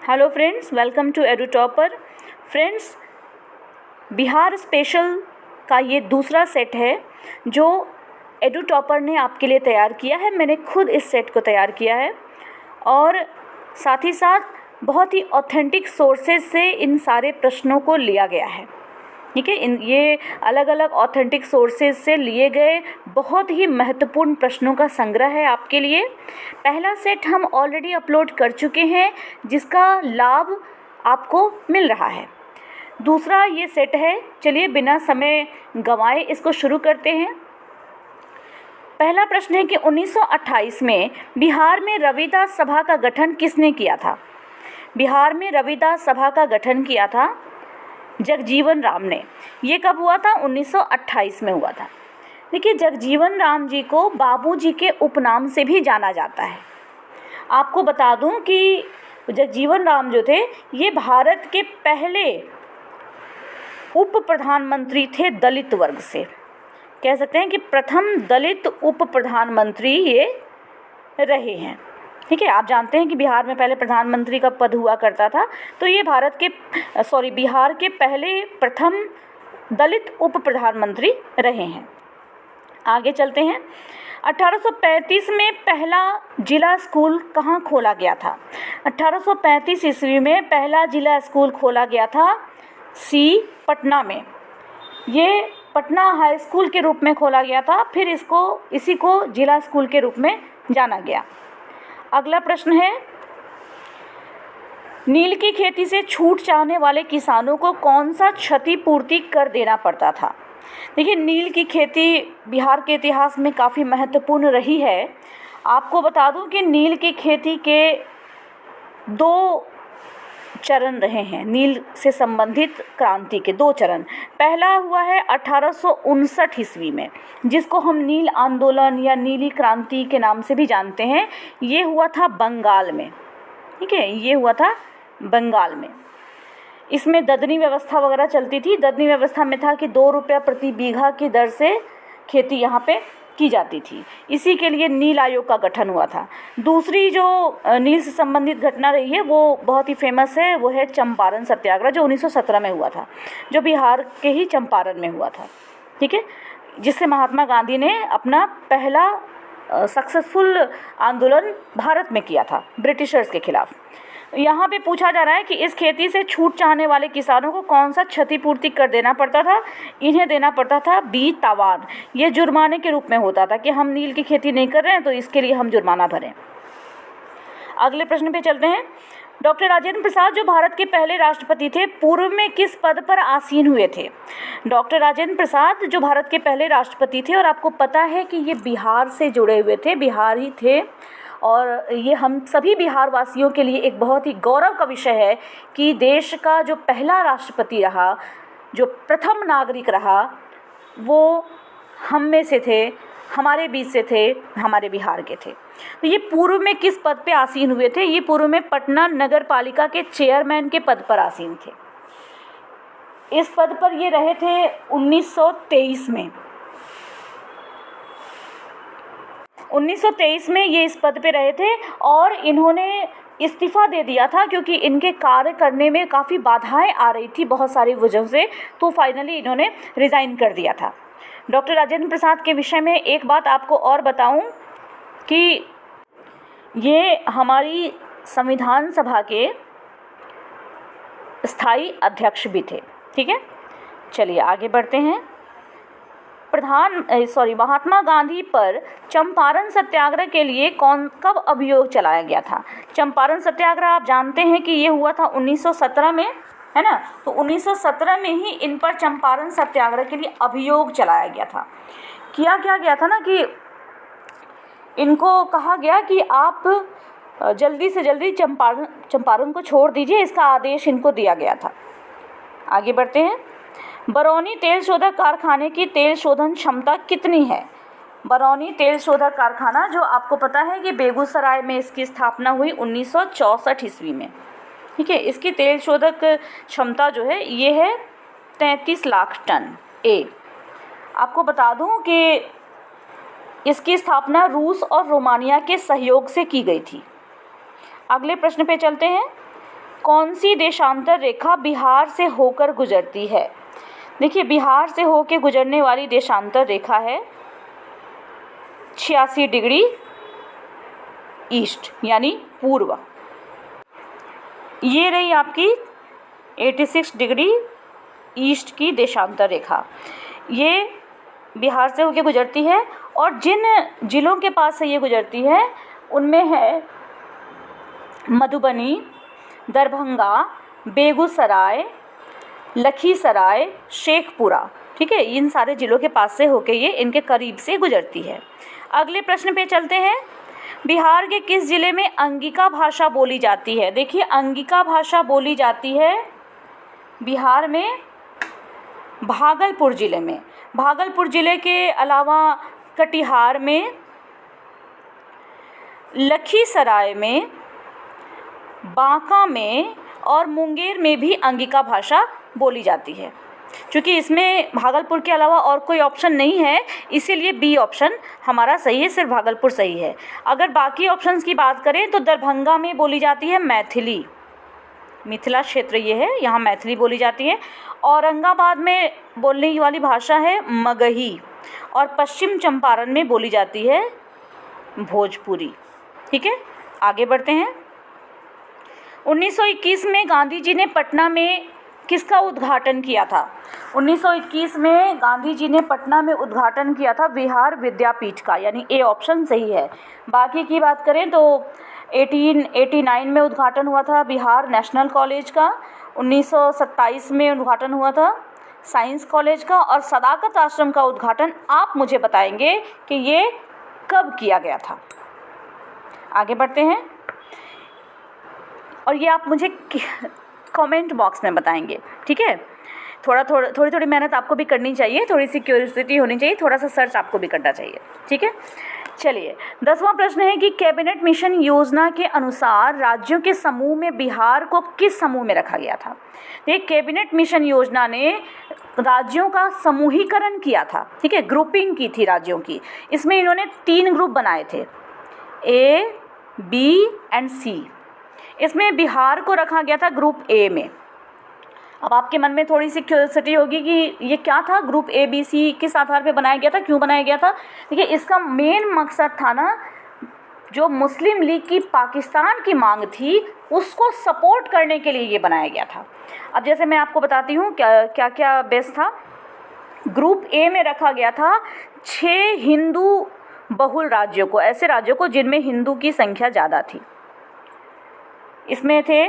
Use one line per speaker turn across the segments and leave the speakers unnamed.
Hello friends, welcome to Edu Topper. Friends, Bihar special का ये दूसरा सेट है जो एडू टॉपर ने आपके लिए तैयार किया है। मैंने खुद इस सेट को तैयार किया है और साथ ही साथ बहुत ही ऑथेंटिक सोर्सेज से इन सारे प्रश्नों को लिया गया है। ठीक है, ये अलग अलग ऑथेंटिक सोर्सेज से लिए गए बहुत ही महत्वपूर्ण प्रश्नों का संग्रह है आपके लिए। पहला सेट हम ऑलरेडी अपलोड कर चुके हैं जिसका लाभ आपको मिल रहा है। दूसरा ये सेट है। चलिए बिना समय गंवाए इसको शुरू करते हैं। पहला प्रश्न है कि 1928 में बिहार में रविदास सभा का गठन किसने किया था? बिहार में रविदास सभा का गठन किया था जगजीवन राम ने। ये कब हुआ था? 1928 में हुआ था। देखिए, जगजीवन राम जी को बाबूजी के उपनाम से भी जाना जाता है। आपको बता दूं कि जगजीवन राम जो थे ये भारत के पहले उप प्रधानमंत्री थे दलित वर्ग से। कह सकते हैं कि प्रथम दलित उप प्रधानमंत्री ये रहे हैं। ठीक है, आप जानते हैं कि बिहार में पहले प्रधानमंत्री का पद हुआ करता था, तो ये बिहार के पहले प्रथम दलित उप प्रधानमंत्री रहे हैं। आगे चलते हैं। 1835 में पहला जिला स्कूल कहाँ खोला गया था? 1835 ईस्वी में पहला जिला स्कूल खोला गया था पटना में। ये पटना हाई स्कूल के रूप में खोला गया था, फिर इसी को जिला स्कूल के रूप में जाना गया। अगला प्रश्न है, नील की खेती से छूट चाहने वाले किसानों को कौन सा क्षतिपूर्ति कर देना पड़ता था? देखिए, नील की खेती बिहार के इतिहास में काफ़ी महत्वपूर्ण रही है। आपको बता दूं कि नील की खेती के 2 चरण रहे हैं। नील से संबंधित क्रांति के 2 चरण। पहला हुआ है 1859 ईस्वी में, जिसको हम नील आंदोलन या नीली क्रांति के नाम से भी जानते हैं। ये हुआ था बंगाल में। ठीक है, ये हुआ था बंगाल में। इसमें ददनी व्यवस्था वगैरह चलती थी। ददनी व्यवस्था में था कि 2 रुपया प्रति बीघा की दर से खेती यहाँ पे की जाती थी। इसी के लिए नील आयोग का गठन हुआ था। दूसरी जो नील से संबंधित घटना रही है वो बहुत ही फेमस है, वो है चंपारण सत्याग्रह जो 1917 में हुआ था, जो बिहार के ही चंपारण में हुआ था। ठीक है, जिससे महात्मा गांधी ने अपना पहला सक्सेसफुल आंदोलन भारत में किया था ब्रिटिशर्स के खिलाफ। यहाँ पे पूछा जा रहा है कि इस खेती से छूट चाहने वाले किसानों को कौन सा क्षतिपूर्ति कर देना पड़ता था? इन्हें देना पड़ता था तावान। ये जुर्माने के रूप में होता था कि हम नील की खेती नहीं कर रहे हैं तो इसके लिए हम जुर्माना भरें। अगले प्रश्न पे चलते हैं। डॉक्टर राजेंद्र प्रसाद जो भारत के पहले राष्ट्रपति थे, पूर्व में किस पद पर आसीन हुए थे? डॉक्टर राजेंद्र प्रसाद जो भारत के पहले राष्ट्रपति थे, और आपको पता है कि ये बिहार से जुड़े हुए थे, बिहार ही थे, और ये हम सभी बिहार वासियों के लिए एक बहुत ही गौरव का विषय है कि देश का जो पहला राष्ट्रपति रहा, जो प्रथम नागरिक रहा, वो हम में से थे, हमारे बीच से थे, हमारे बिहार के थे। तो ये पूर्व में किस पद पे आसीन हुए थे? ये पूर्व में पटना नगर पालिका के चेयरमैन के पद पर आसीन थे। इस पद पर ये रहे थे 1923 में। 1923 में ये इस पद पे रहे थे और इन्होंने इस्तीफ़ा दे दिया था क्योंकि इनके कार्य करने में काफ़ी बाधाएं आ रही थी बहुत सारी वजहों से, तो फाइनली इन्होंने रिज़ाइन कर दिया था। डॉक्टर राजेंद्र प्रसाद के विषय में एक बात आपको और बताऊं कि ये हमारी संविधान सभा के स्थायी अध्यक्ष भी थे। ठीक है, चलिए आगे बढ़ते हैं। महात्मा गांधी पर चंपारण सत्याग्रह के लिए कब अभियोग चलाया गया था? चंपारण सत्याग्रह आप जानते हैं कि ये हुआ था 1917 में, है ना? तो 1917 में ही इन पर चंपारण सत्याग्रह के लिए अभियोग चलाया गया था। किया क्या गया था ना कि इनको कहा गया कि आप जल्दी से जल्दी चंपारण को छोड़ दीजिए, इसका आदेश इनको दिया गया था। आगे बढ़ते हैं। बरौनी तेल शोधक कारखाने की तेल शोधन क्षमता कितनी है? बरौनी तेल शोधक कारखाना जो आपको पता है कि बेगूसराय में इसकी स्थापना हुई 1964 ईस्वी में। ठीक है, इसकी तेल शोधक क्षमता जो है ये है 33 लाख टन। आपको बता दूं कि इसकी स्थापना रूस और रोमानिया के सहयोग से की गई थी। अगले प्रश्न पे चलते हैं। कौन सी देशांतर रेखा बिहार से होकर गुजरती है? देखिए, बिहार से होकर गुजरने वाली देशांतर रेखा है 86 डिग्री ईस्ट यानी पूर्व। ये रही आपकी 86 डिग्री ईस्ट की देशांतर रेखा, ये बिहार से होकर गुजरती है। और जिन जिलों के पास से ये गुजरती है उनमें है मधुबनी, दरभंगा, बेगूसराय, लखीसराय, शेखपुरा। ठीक है, इन सारे जिलों के पास से होके ये इनके करीब से गुजरती है। अगले प्रश्न पे चलते हैं। बिहार के किस ज़िले में अंगिका भाषा बोली जाती है? देखिए, अंगिका भाषा बोली जाती है बिहार में भागलपुर ज़िले में। भागलपुर ज़िले के अलावा कटिहार में, लखीसराय में, बांका में और मुंगेर में भी अंगिका भाषा बोली जाती है। क्योंकि इसमें भागलपुर के अलावा और कोई ऑप्शन नहीं है, इसीलिए बी ऑप्शन हमारा सही है, सिर्फ भागलपुर सही है। अगर बाकी ऑप्शंस की बात करें तो दरभंगा में बोली जाती है मैथिली, मिथिला क्षेत्र ये है, यहाँ मैथिली बोली जाती है। औरंगाबाद में बोलने वाली भाषा है मगही और पश्चिम चंपारण में बोली जाती है भोजपुरी। ठीक है, आगे बढ़ते हैं। 1921 में गांधी जी ने पटना में किसका उद्घाटन किया था? 1921 में गांधी जी ने पटना में उद्घाटन किया था बिहार विद्यापीठ का, यानी ए ऑप्शन सही है। बाकी की बात करें तो 1889 में उद्घाटन हुआ था बिहार नेशनल कॉलेज का, 1927 में उद्घाटन हुआ था साइंस कॉलेज का, और सदाकत आश्रम का उद्घाटन आप मुझे बताएंगे कि ये कब किया गया था। आगे बढ़ते हैं, और ये आप मुझे कमेंट बॉक्स में बताएंगे। ठीक है, थोड़ी मेहनत आपको भी करनी चाहिए, थोड़ी सी क्यूरियोसिटी होनी चाहिए, थोड़ा सा सर्च आपको भी करना चाहिए। ठीक है, चलिए 10वां प्रश्न है कि कैबिनेट मिशन योजना के अनुसार राज्यों के समूह में बिहार को किस समूह में रखा गया था? ये कैबिनेट मिशन योजना ने राज्यों का समूहीकरण किया था। ठीक है, ग्रुपिंग की थी राज्यों की। इसमें इन्होंने 3 ग्रुप बनाए थे, ए, बी एंड सी। इसमें बिहार को रखा गया था ग्रुप ए में। अब आपके मन में थोड़ी सी क्यूरियोसिटी होगी कि ये क्या था, ग्रुप ए बी सी किस आधार पे बनाया गया था, क्यों बनाया गया था? देखिए, इसका मेन मकसद था ना, जो मुस्लिम लीग की पाकिस्तान की मांग थी उसको सपोर्ट करने के लिए ये बनाया गया था। अब जैसे मैं आपको बताती हूँ क्या क्या बेस था। ग्रुप ए में रखा गया था 6 हिंदू बहुल राज्यों को, ऐसे राज्यों को जिनमें हिंदू की संख्या ज़्यादा थी। इसमें थे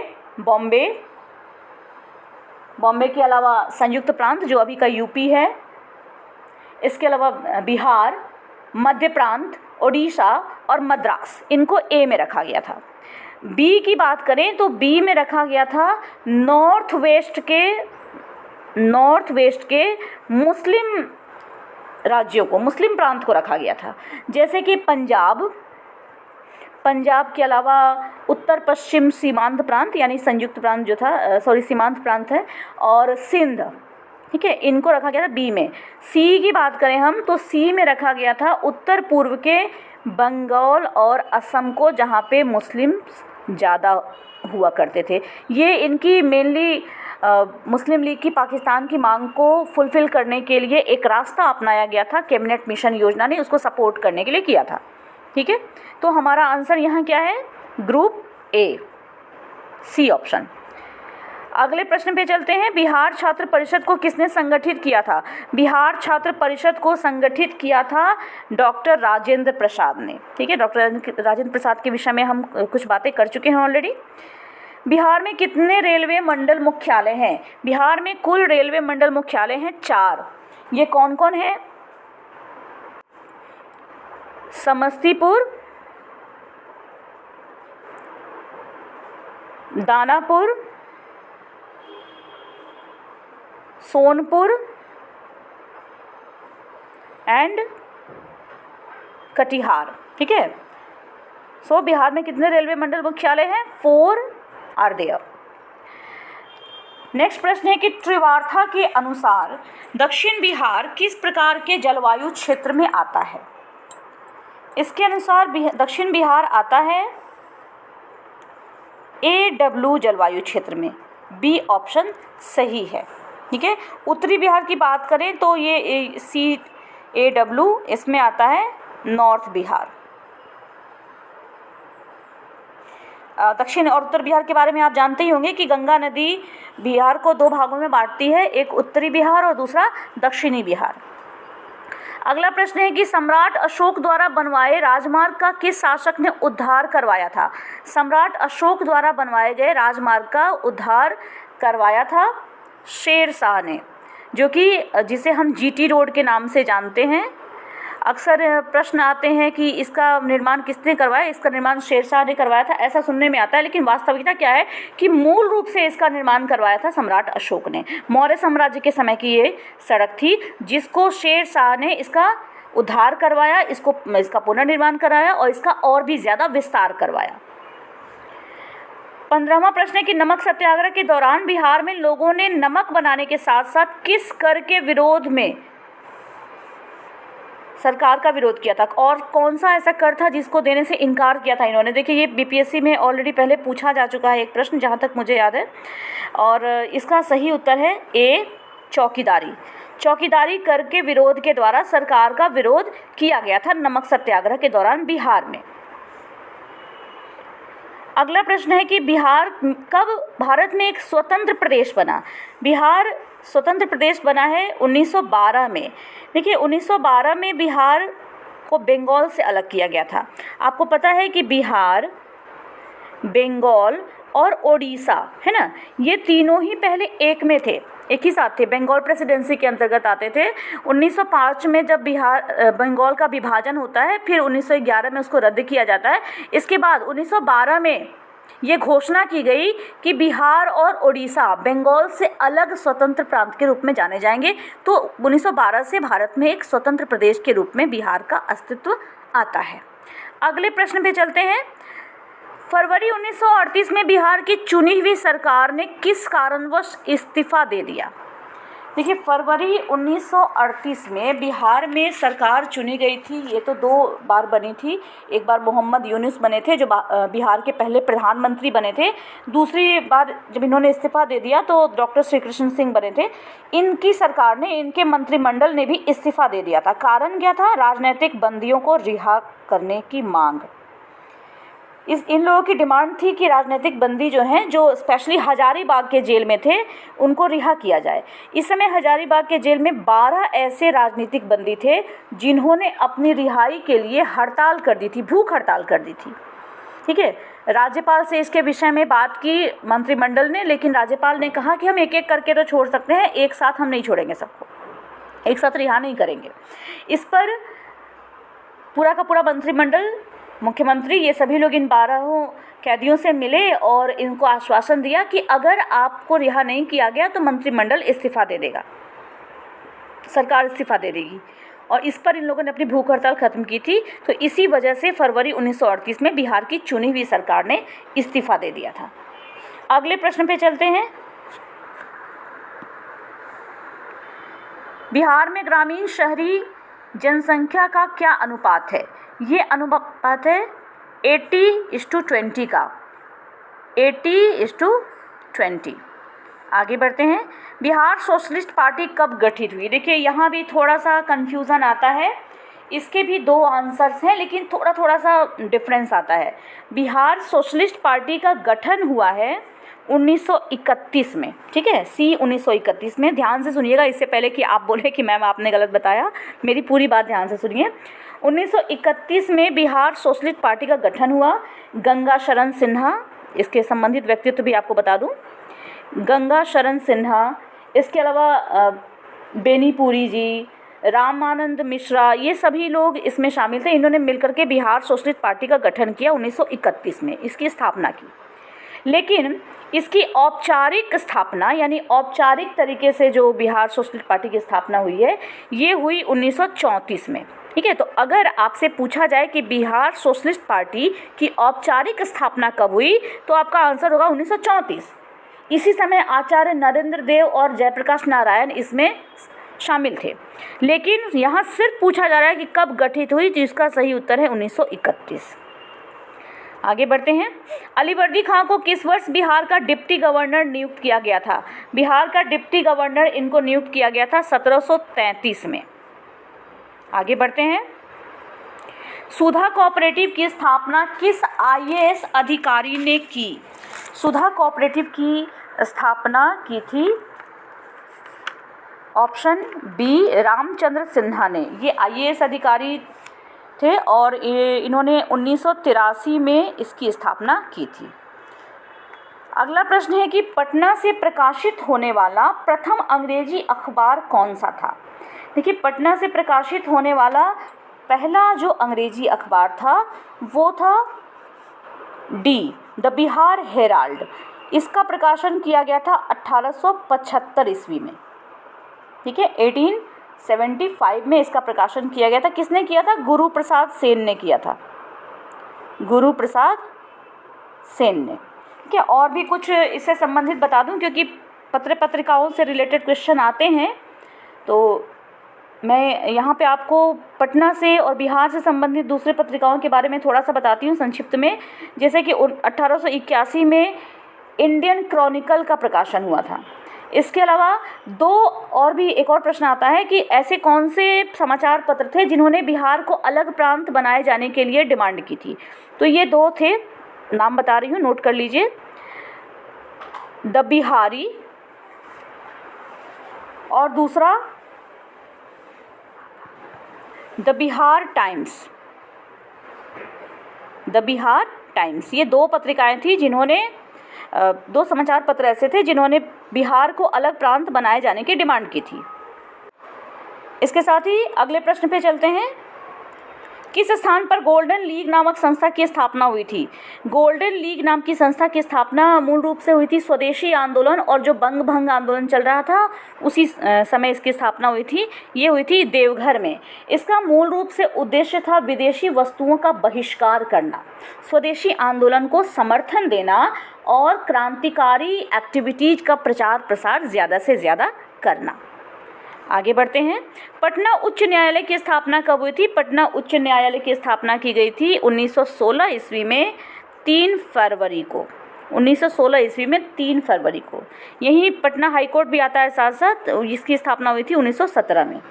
बॉम्बे के अलावा संयुक्त प्रांत जो अभी का यूपी है, इसके अलावा बिहार, मध्य प्रांत, उड़ीसा और मद्रास, इनको ए में रखा गया था। बी की बात करें तो बी में रखा गया था नॉर्थ वेस्ट के मुस्लिम राज्यों को, मुस्लिम प्रांत को रखा गया था, जैसे कि पंजाब के अलावा उत्तर पश्चिम सीमांत प्रांत यानी संयुक्त प्रांत जो था, सीमांत प्रांत है, और सिंध। ठीक है, इनको रखा गया था बी में। सी की बात करें हम तो सी में रखा गया था उत्तर पूर्व के बंगाल और असम को, जहाँ पे मुस्लिम ज़्यादा हुआ करते थे। ये इनकी मेनली मुस्लिम लीग की पाकिस्तान की मांग को फुलफ़िल करने के लिए एक रास्ता अपनाया गया था, कैबिनेट मिशन योजना ने उसको सपोर्ट करने के लिए किया था। ठीक है, तो हमारा आंसर यहाँ क्या है? Group A, C option. अगले प्रश्न पे चलते हैं। बिहार छात्र परिषद को किसने संगठित किया था? बिहार छात्र परिषद को संगठित किया था डॉक्टर राजेंद्र प्रसाद ने। ठीक है, डॉक्टर राजेंद्र प्रसाद के विषय में हम कुछ बातें कर चुके हैं ऑलरेडी। बिहार में कितने रेलवे मंडल मुख्यालय हैं? बिहार में कुल रेलवे मंडल मुख्यालय हैं 4। ये कौन कौन है? समस्तीपुर, दानापुर, सोनपुर एंड कटिहार। ठीक है, सो बिहार में कितने रेलवे मंडल मुख्यालय हैं? 4 आर देयर। नेक्स्ट प्रश्न है कि त्रिवार्था के अनुसार दक्षिण बिहार किस प्रकार के जलवायु क्षेत्र में आता है? इसके अनुसार दक्षिण बिहार आता है AW जलवायु क्षेत्र में। बी ऑप्शन सही है। ठीक है, उत्तरी बिहार की बात करें तो ये CAW इसमें आता है नॉर्थ बिहार। दक्षिण और उत्तर बिहार के बारे में आप जानते ही होंगे कि गंगा नदी बिहार को दो भागों में बांटती है, एक उत्तरी बिहार और दूसरा दक्षिणी बिहार। अगला प्रश्न है कि सम्राट अशोक द्वारा बनवाए राजमार्ग का किस शासक ने उद्धार करवाया था? सम्राट अशोक द्वारा बनवाए गए राजमार्ग का उद्धार करवाया था शेरशाह ने, जो कि जिसे हम GT रोड के नाम से जानते हैं। अक्सर प्रश्न आते हैं कि इसका निर्माण किसने करवाया, इसका निर्माण शेरशाह ने करवाया था, ऐसा सुनने में आता है, लेकिन वास्तविकता क्या है कि मूल रूप से इसका निर्माण करवाया था सम्राट अशोक ने। मौर्य साम्राज्य के समय की ये सड़क थी जिसको शेरशाह ने इसका उद्धार करवाया, इसका पुनर्निर्माण कराया और इसका और भी ज़्यादा विस्तार करवाया। 15वां प्रश्न है कि नमक सत्याग्रह के दौरान बिहार में लोगों ने नमक बनाने के साथ साथ किस कर के विरोध में सरकार का विरोध किया था, और कौन सा ऐसा कर था जिसको देने से इनकार किया था इन्होंने? देखिए, ये BPSC में ऑलरेडी पहले पूछा जा चुका है एक प्रश्न, जहाँ तक मुझे याद है, और इसका सही उत्तर है A चौकीदारी। चौकीदारी कर के विरोध के द्वारा सरकार का विरोध किया गया था नमक सत्याग्रह के दौरान बिहार में। अगला प्रश्न है कि बिहार कब भारत में एक स्वतंत्र प्रदेश बना? बिहार स्वतंत्र प्रदेश बना है 1912 में। देखिए, 1912 में बिहार को बंगाल से अलग किया गया था। आपको पता है कि बिहार, बंगाल और ओडिशा, है ना, ये तीनों ही पहले एक में थे, एक ही साथ थे, बंगाल प्रेसिडेंसी के अंतर्गत आते थे। 1905 में जब बंगाल का विभाजन होता है, फिर 1911 में उसको रद्द किया जाता है। इसके बाद 1912 में ये घोषणा की गई कि बिहार और ओडिशा बंगाल से अलग स्वतंत्र प्रांत के रूप में जाने जाएंगे। तो 1912 से भारत में एक स्वतंत्र प्रदेश के रूप में बिहार का अस्तित्व आता है। अगले प्रश्न पे चलते हैं। फरवरी 1938 में बिहार की चुनी हुई सरकार ने किस कारणवश इस्तीफा दे दिया? देखिए, फरवरी 1938 में बिहार में सरकार चुनी गई थी। ये तो 2 बार बनी थी। एक बार मोहम्मद यूनुस बने थे जो बिहार के पहले प्रधानमंत्री बने थे। दूसरी बार जब इन्होंने इस्तीफा दे दिया तो डॉक्टर श्री कृष्ण सिंह बने थे। इनकी सरकार ने, इनके मंत्रिमंडल ने भी इस्तीफा दे दिया था। कारण क्या था? राजनीतिक बंदियों को रिहा करने की मांग। इन लोगों की डिमांड थी कि राजनीतिक बंदी जो हैं, जो स्पेशली हजारीबाग के जेल में थे, उनको रिहा किया जाए। इस समय हजारीबाग के जेल में 12 ऐसे राजनीतिक बंदी थे जिन्होंने अपनी रिहाई के लिए हड़ताल कर दी थी, भूख हड़ताल कर दी थी। ठीक है, राज्यपाल से इसके विषय में बात की मंत्रिमंडल ने, लेकिन राज्यपाल ने कहा कि हम एक एक करके तो छोड़ सकते हैं, एक साथ हम नहीं छोड़ेंगे सबको, एक साथ रिहा नहीं करेंगे। इस पर पूरा का पूरा मंत्रिमंडल, मुख्यमंत्री, ये सभी लोग इन 12 कैदियों से मिले और इनको आश्वासन दिया कि अगर आपको रिहा नहीं किया गया तो मंत्रिमंडल इस्तीफा दे देगा, सरकार इस्तीफा दे देगी। और इस पर इन लोगों ने अपनी भूख हड़ताल ख़त्म की थी। तो इसी वजह से फरवरी 1938 में बिहार की चुनी हुई सरकार ने इस्तीफा दे दिया था। अगले प्रश्न पे चलते हैं। बिहार में ग्रामीण शहरी जनसंख्या का क्या अनुपात है? ये अनुपात है 80:20 का, 80:20। आगे बढ़ते हैं। बिहार सोशलिस्ट पार्टी कब गठित हुई? देखिए, यहाँ भी थोड़ा सा कन्फ्यूज़न आता है। इसके भी 2 आंसर्स हैं, लेकिन थोड़ा थोड़ा सा डिफरेंस आता है। बिहार सोशलिस्ट पार्टी का गठन हुआ है 1931 में। ठीक है, C 1931 में। ध्यान से सुनिएगा, इससे पहले कि आप बोले कि मैम आपने गलत बताया, मेरी पूरी बात ध्यान से सुनिए। 1931 में बिहार सोशलिस्ट पार्टी का गठन हुआ। गंगा शरण सिन्हा, इसके संबंधित व्यक्तित्व भी आपको बता दूं, गंगा शरण सिन्हा, इसके अलावा बेनीपुरी जी, रामानंद मिश्रा, ये सभी लोग इसमें शामिल थे। इन्होंने मिलकर के बिहार सोशलिस्ट पार्टी का गठन किया 1931 में, इसकी स्थापना की। लेकिन इसकी औपचारिक स्थापना, यानी औपचारिक तरीके से जो बिहार सोशलिस्ट पार्टी की स्थापना हुई है, ये हुई 1934 में। ठीक है, तो अगर आपसे पूछा जाए कि बिहार सोशलिस्ट पार्टी की औपचारिक स्थापना कब हुई, तो आपका आंसर होगा 1934। इसी समय आचार्य नरेंद्र देव और जयप्रकाश नारायण इसमें शामिल थे। लेकिन यहाँ सिर्फ पूछा जा रहा है कि कब गठित हुई, जिसका सही उत्तर है 1931। आगे बढ़ते हैं। अलीवर्दी खां को किस वर्ष बिहार का डिप्टी गवर्नर नियुक्त किया गया था? बिहार का डिप्टी गवर्नर इनको नियुक्त किया गया था 1733 में। आगे बढ़ते हैं। सुधा कोऑपरेटिव की स्थापना किस IAS अधिकारी ने की? सुधा कोऑपरेटिव की स्थापना की थी ऑप्शन बी रामचंद्र सिन्हा ने। ये IAS अधिकारी थे और इन्होंने 1983 में इसकी स्थापना की थी। अगला प्रश्न है कि पटना से प्रकाशित होने वाला प्रथम अंग्रेजी अखबार कौन सा था? देखिए, पटना से प्रकाशित होने वाला पहला जो अंग्रेजी अखबार था वो था डी द बिहार हेराल्ड। इसका प्रकाशन किया गया था 1875 ईस्वी में। ठीक है, 1875 में इसका प्रकाशन किया गया था। किसने किया था? गुरु प्रसाद सेन ने किया था। गुरु प्रसाद सेन ने। ठीक है, और भी कुछ इससे संबंधित बता दूं क्योंकि पत्रिकाओं से रिलेटेड क्वेश्चन आते हैं, तो मैं यहाँ पे आपको पटना से और बिहार से संबंधित दूसरे पत्रिकाओं के बारे में थोड़ा सा बताती हूँ संक्षिप्त में। जैसे कि 1881 में इंडियन क्रॉनिकल का प्रकाशन हुआ था। इसके अलावा एक और प्रश्न आता है कि ऐसे कौन से समाचार पत्र थे जिन्होंने बिहार को अलग प्रांत बनाए जाने के लिए डिमांड की थी? तो ये 2 थे, नाम बता रही हूँ, नोट कर लीजिए। द बिहारी और दूसरा the Bihar times. The Bihar times, ये 2 पत्रिकाएं थी जिन्होंने 2 समाचार पत्र ऐसे थे जिन्होंने बिहार को अलग प्रांत बनाए जाने की डिमांड की थी। इसके साथ ही अगले प्रश्न पे चलते हैं। किस स्थान पर गोल्डन लीग नामक संस्था की स्थापना हुई थी? गोल्डन लीग नाम की संस्था की स्थापना मूल रूप से हुई थी स्वदेशी आंदोलन और जो बंग भंग आंदोलन चल रहा था उसी समय इसकी स्थापना हुई थी। ये हुई थी देवघर में। इसका मूल रूप से उद्देश्य था विदेशी वस्तुओं का बहिष्कार करना, स्वदेशी आंदोलन को समर्थन देना और क्रांतिकारी एक्टिविटीज का प्रचार प्रसार ज़्यादा से ज़्यादा करना। आगे बढ़ते हैं। पटना उच्च न्यायालय की स्थापना कब हुई थी? पटना उच्च न्यायालय की स्थापना की गई थी 1916 ईस्वी में 3 फरवरी को। 1916 ईस्वी में 3 फरवरी को। यहीं पटना हाई कोर्ट भी आता है साथ साथ। इसकी स्थापना हुई थी 1917 में।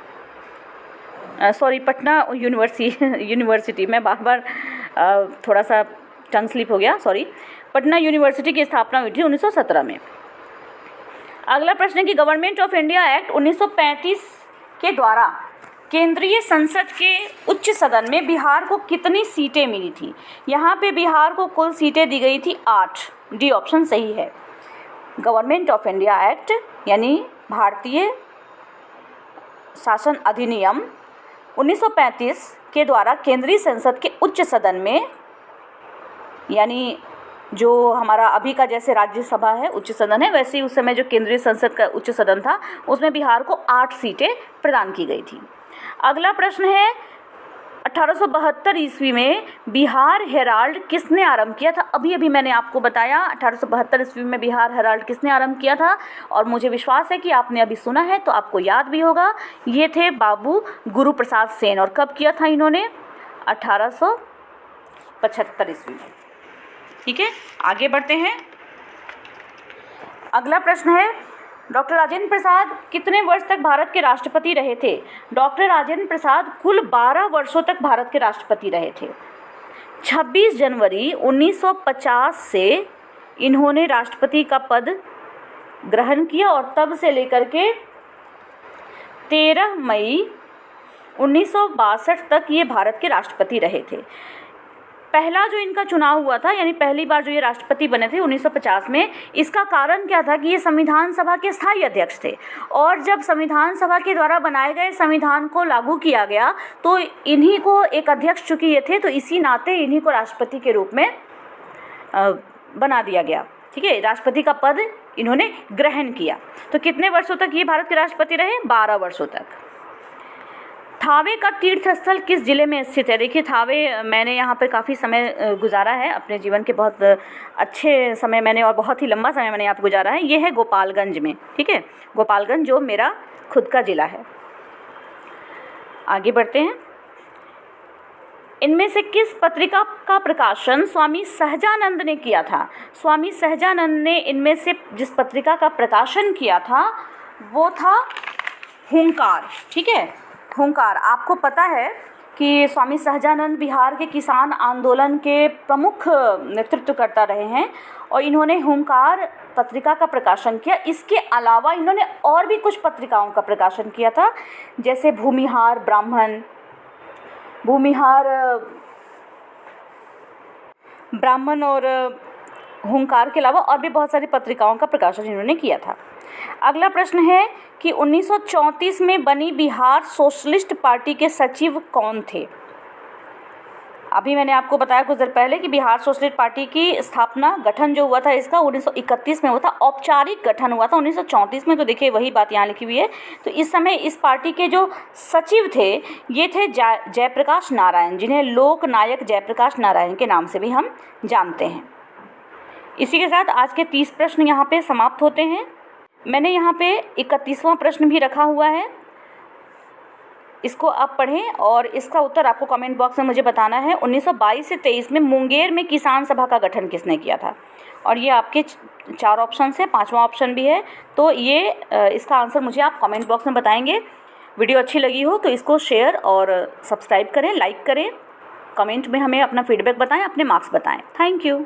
पटना यूनिवर्सिटी में बार थोड़ा सा टंग स्लिप हो गया, पटना यूनिवर्सिटी की स्थापना हुई थी 1917 में। अगला प्रश्न है कि गवर्नमेंट ऑफ इंडिया एक्ट 1935 के द्वारा केंद्रीय संसद के उच्च सदन में बिहार को कितनी सीटें मिली थी? यहाँ पे बिहार को कुल सीटें दी गई थी 8। डी ऑप्शन सही है। गवर्नमेंट ऑफ इंडिया एक्ट यानी भारतीय शासन अधिनियम 1935 के द्वारा केंद्रीय संसद के उच्च सदन में, यानी जो हमारा अभी का जैसे राज्यसभा है उच्च सदन है, वैसे ही उस समय जो केंद्रीय संसद का उच्च सदन था उसमें बिहार को 8 सीटें प्रदान की गई थी। अगला प्रश्न है 1872 ईस्वी में बिहार हेराल्ड किसने आरंभ किया था? अभी मैंने आपको बताया 1872 ईस्वी में बिहार हेराल्ड किसने आरंभ किया था, और मुझे विश्वास है कि आपने अभी सुना है तो आपको याद भी होगा। ये थे बाबू गुरु प्रसाद सेन। और कब किया था इन्होंने? 1875 ईस्वी में। ठीक है, आगे बढ़ते हैं। अगला प्रश्न है डॉक्टर राजेंद्र प्रसाद कितने वर्ष तक भारत के राष्ट्रपति रहे थे? डॉक्टर राजेंद्र प्रसाद कुल 12 वर्षों तक भारत के राष्ट्रपति रहे थे। 26 जनवरी 1950 से इन्होंने राष्ट्रपति का पद ग्रहण किया और तब से लेकर के 13 मई 1962 तक ये भारत के राष्ट्रपति रहे थे। पहला जो इनका चुनाव हुआ था, यानी पहली बार जो ये राष्ट्रपति बने थे 1950 में, इसका कारण क्या था कि ये संविधान सभा के स्थायी अध्यक्ष थे और जब संविधान सभा के द्वारा बनाए गए संविधान को लागू किया गया तो इन्हीं को एक अध्यक्ष चूँकि ये थे तो इसी नाते इन्हीं को राष्ट्रपति के रूप में बना दिया गया। ठीक है, राष्ट्रपति का पद इन्होंने ग्रहण किया। तो कितने वर्षों तक ये भारत के राष्ट्रपति रहे? 12 वर्षों तक। थावे का तीर्थ स्थल किस जिले में स्थित है? देखिए, थावे मैंने यहाँ पर काफ़ी समय गुजारा है, अपने जीवन के बहुत अच्छे समय मैंने और बहुत ही लंबा समय मैंने यहाँ पर गुजारा है। ये है गोपालगंज में। ठीक है, गोपालगंज जो मेरा खुद का ज़िला है। आगे बढ़ते हैं। इनमें से किस पत्रिका का प्रकाशन स्वामी सहजानंद ने किया था? स्वामी सहजानंद ने इनमें से जिस पत्रिका का प्रकाशन किया था वो था हुंकार। ठीक है, हुंकार। आपको पता है कि स्वामी सहजानंद बिहार के किसान आंदोलन के प्रमुख नेतृत्वकर्ता रहे हैं और इन्होंने हुंकार पत्रिका का प्रकाशन किया। इसके अलावा इन्होंने और भी कुछ पत्रिकाओं का प्रकाशन किया था, जैसे भूमिहार ब्राह्मण और हुंकार के अलावा और भी बहुत सारी पत्रिकाओं का प्रकाशन इन्होंने किया था। अगला प्रश्न है कि 1934 में बनी बिहार सोशलिस्ट पार्टी के सचिव कौन थे? अभी मैंने आपको बताया कुछ देर पहले कि बिहार सोशलिस्ट पार्टी की स्थापना, गठन जो हुआ था इसका 1931 में हुआ था। औपचारिक गठन हुआ था 1934 में, तो देखिए वही बात यहाँ लिखी हुई है। तो इस समय इस पार्टी के जो सचिव थे ये थे जयप्रकाश नारायण, जिन्हें लोक नायक जयप्रकाश नारायण के नाम से भी हम जानते हैं। इसी के साथ आज के 30 प्रश्न यहाँ पे समाप्त होते हैं। मैंने यहाँ पे 31वां प्रश्न भी रखा हुआ है, इसको आप पढ़ें और इसका उत्तर आपको कमेंट बॉक्स में मुझे बताना है। 1922 से 23 में मुंगेर में किसान सभा का गठन किसने किया था? और ये आपके 4 ऑप्शन है, 5वां ऑप्शन भी है, तो ये इसका आंसर मुझे आप कमेंट बॉक्स में बताएंगे। वीडियो अच्छी लगी हो तो इसको शेयर और सब्सक्राइब करें, लाइक करें, कमेंट में हमें अपना फीडबैक बताएं, अपने मार्क्स बताएं। Thank you.